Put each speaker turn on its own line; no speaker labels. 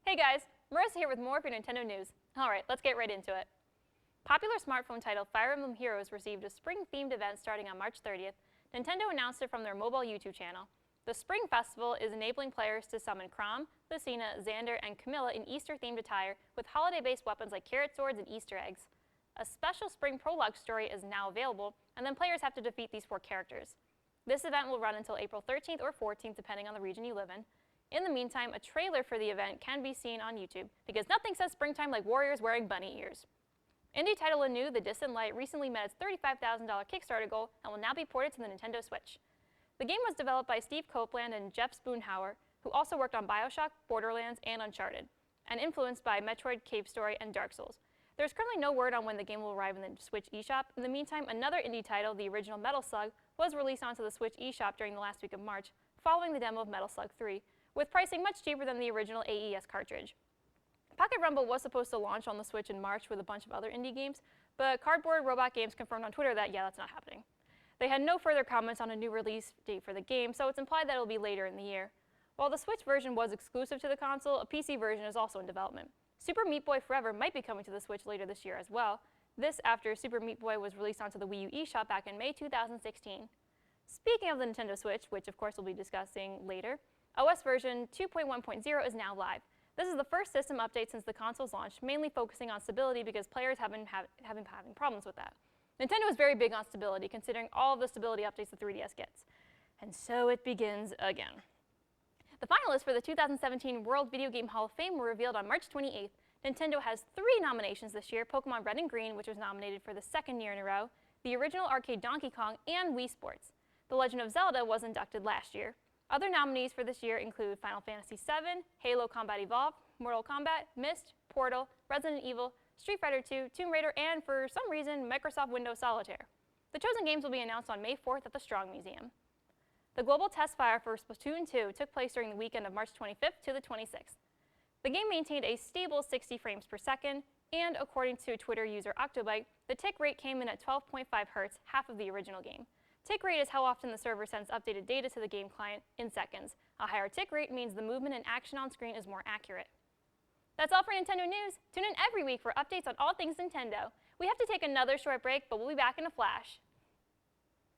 Hey guys, Marissa here with more of your Nintendo news. Alright, let's get right into it. Popular smartphone title Fire Emblem Heroes received a spring-themed event starting on March 30th. Nintendo announced it from their mobile YouTube channel. The Spring Festival is enabling players to summon Chrom, Lucina, Xander, and Camilla in Easter-themed attire with holiday-based weapons like carrot swords and Easter eggs. A special spring prologue story is now available, and then players have to defeat these 4 characters. This event will run until April 13th or 14th, depending on the region you live in. In the meantime, a trailer for the event can be seen on YouTube, because nothing says springtime like warriors wearing bunny ears. Indie title anew, The Distant Light recently met its $35,000 Kickstarter goal and will now be ported to the Nintendo Switch. The game was developed by Steve Copeland and Jeff Spoonhauer, who also worked on BioShock, Borderlands, and Uncharted, and influenced by Metroid, Cave Story, and Dark Souls. There's currently no word on when the game will arrive in the Switch eShop. In the meantime, another indie title, the original Metal Slug, was released onto the Switch eShop during the last week of March, following the demo of Metal Slug 3, with pricing much cheaper than the original AES cartridge. Pocket Rumble was supposed to launch on the Switch in March with a bunch of other indie games, but Cardboard Robot Games confirmed on Twitter that, yeah, that's not happening. They had no further comments on a new release date for the game, so it's implied that it will be later in the year. While the Switch version was exclusive to the console, a PC version is also in development. Super Meat Boy Forever might be coming to the Switch later this year as well. This after Super Meat Boy was released onto the Wii U eShop back in May 2016. Speaking of the Nintendo Switch, which of course we'll be discussing later, OS version 2.1.0 is now live. This is the first system update since the console's launch, mainly focusing on stability because players have been having problems with that. Nintendo is very big on stability, considering all of the stability updates the 3DS gets. And so it begins again. The finalists for the 2017 World Video Game Hall of Fame were revealed on March 28th. Nintendo has 3 nominations this year: Pokemon Red and Green, which was nominated for the 2nd year in a row, the original arcade Donkey Kong, and Wii Sports. The Legend of Zelda was inducted last year. Other nominees for this year include Final Fantasy VII, Halo Combat Evolved, Mortal Kombat, Myst, Portal, Resident Evil, Street Fighter II, Tomb Raider, and for some reason, Microsoft Windows Solitaire. The chosen games will be announced on May 4th at the Strong Museum. The global test fire for Splatoon 2 took place during the weekend of March 25th to the 26th. The game maintained a stable 60 frames per second, and according to Twitter user Octobite, the tick rate came in at 12.5 Hz, half of the original game. Tick rate is how often the server sends updated data to the game client in seconds. A higher tick rate means the movement and action on screen is more accurate. That's all for Nintendo news. Tune in every week for updates on all things Nintendo. We have to take another short break, but we'll be back in a flash.